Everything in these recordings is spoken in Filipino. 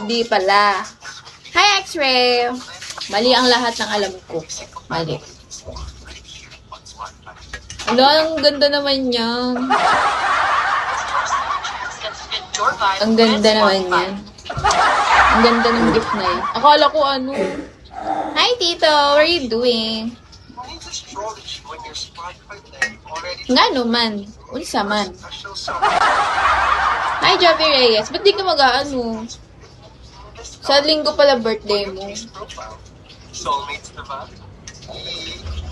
Di pala. Hi, X-Ray! Mali ang lahat ng alam ko. Mali. Ala, ang ganda naman yan. Ang ganda naman yan. Ang ganda ng gift na yan. Akala ko ano. Hi, Tito! What are you doing? Nga naman. Unsa man. Hi, Javi Reyes. Ba't di ka mag-ano? Sa linggo pala birthday mo. Soulmates na ba?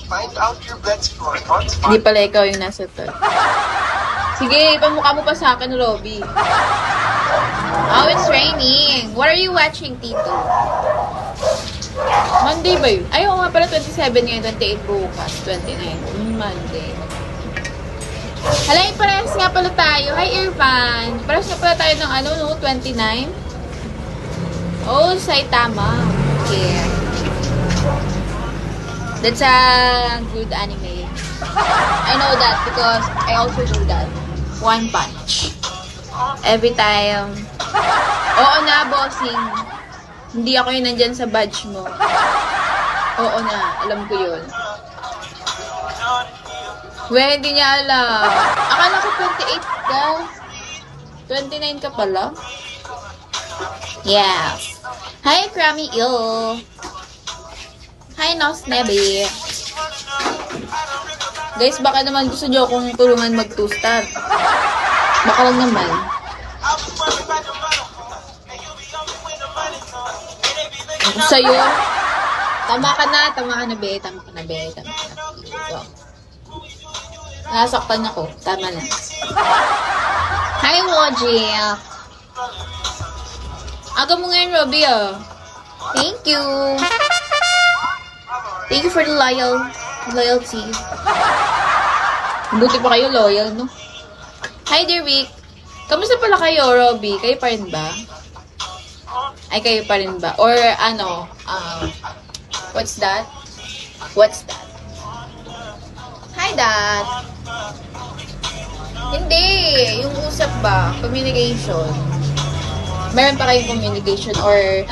Find out your blood score on spot. Hindi pala ikaw yung nasa to. Sige, ipamukha mo pa sa akin, Robby. Oh, it's raining. What are you watching, Tito? Monday ba yun? Ay, oo nga pala, 27 ngayon, 28 bukas, 29. Monday. Halay, parehas nga pala tayo. Hi, Irfan. Parehas nga pala tayo ng ano, no? 29? Oh, Saitama. Okay. That's a good anime. I know that because I also do that. One Punch. Every time. Oo na, bossing. Hindi ako yung nandyan sa badge mo. Oo na, alam ko yun. Well, hindi niya alam. Akala ko 28 ka. 29 ka pala. Yes. Hi, Krami Il. Hi, Nos Nebi. Guys, baka naman gusto nyo akong tulungan mag-2-star. Baka lang naman. Ako sa'yo. Tama ka na, be. Tama ka na, be. Tama ka na. Wow. Nasaktan ako. Tama na. Hi, Woji. Aga mo ngayon, Robby, ah. Thank you. Thank you for the loyalty. Buti pa kayo loyal, no? Hi, dear Vic. Kamusta pala kayo, Robby? Kayo pa rin ba? Ay, kayo pa rin ba? Or, ano, what's that? What's that? Hi, Dad. Hindi. Yung usap ba? Communication. Meron pa kayong communication or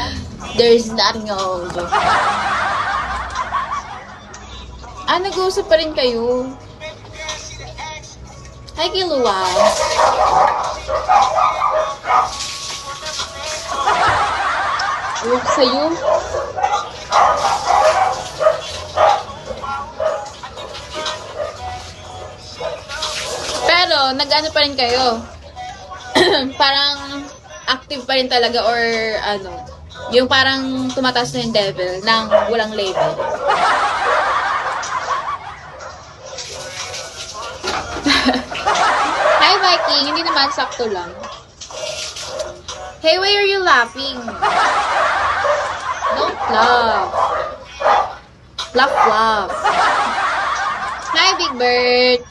there's nothing else? Nag-uusap pa rin kayo. Hi, Kilua. Uwak sa'yo. Pero, nag-ano pa rin kayo? Parang active pa rin talaga or ano, yung parang tumataas na yung level ng walang label. Hi, Viking. Hindi naman, sakto lang. Hey, why are you laughing? Don't laugh. Laugh. Hi, Big Bird.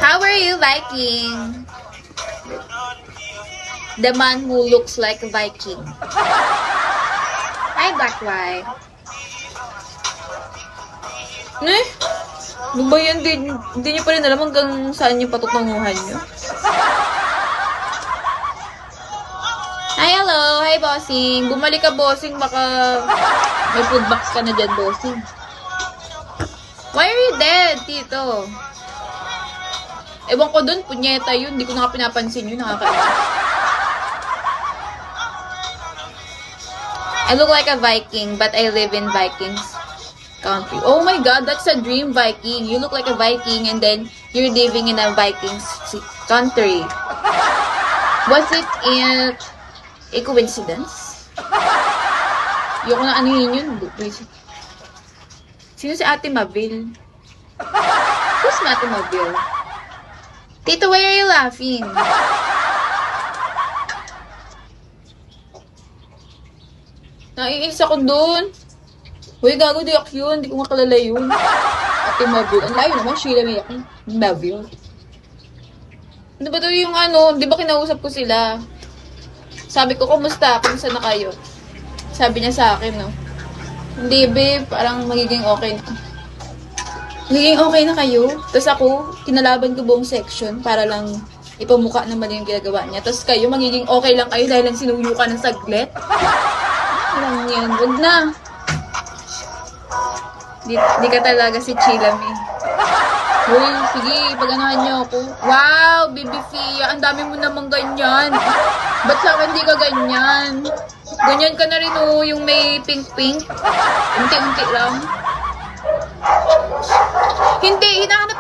How are you liking the man who looks like a Viking? Hi, Black White. Ano ba yan? Hindi nyo pa rin alam hanggang saan yung patutunguhan nyo. Hi, hello. Hi, bossing. Bumalik ka, bossing. Baka may food box ka na dyan, bossing. Why are you dead, Tito? Ewan ko dun, punyeta yun. Hindi ko na pinapansin yun. Nakakainis. I look like a Viking, but I live in Vikings country. Oh my God, that's a dream, Viking. You look like a Viking and then you're living in a Vikings country. Was it a coincidence? Yung na anuhin yun. Sino si Ate Mabel? Who's Ate Mabel? Tito, why are you laughing? Naiinis ako dun. Uy, gago, di ako yun. Di ko makalala yun. Ate Mabel. Ang layo naman, Sheila may ako. Love you. Ano ba to yung ano? Di ba kinausap ko sila? Sabi ko, kumusta? Kumusta na kayo? Sabi niya sa akin, no? Hindi, babe. Parang magiging okay na. Magiging okay na kayo. Tapos ako, kinalaban ko buong section para lang ipamukha naman yung ginagawa niya. Tapos kayo, magiging okay lang kayo dahil lang sinuyo ka ng saglit. Alam yan, wag na. Di ka talaga si Chilami. Uy, sige, pag-anahan niyo ako. Wow, Bibi Fia, ang dami mo namang ganyan. Ba't sa akin di ka ganyan? Ganyan ka na rin oh, yung may pink-pink. Unti-unti lang. Hindi, hinahanap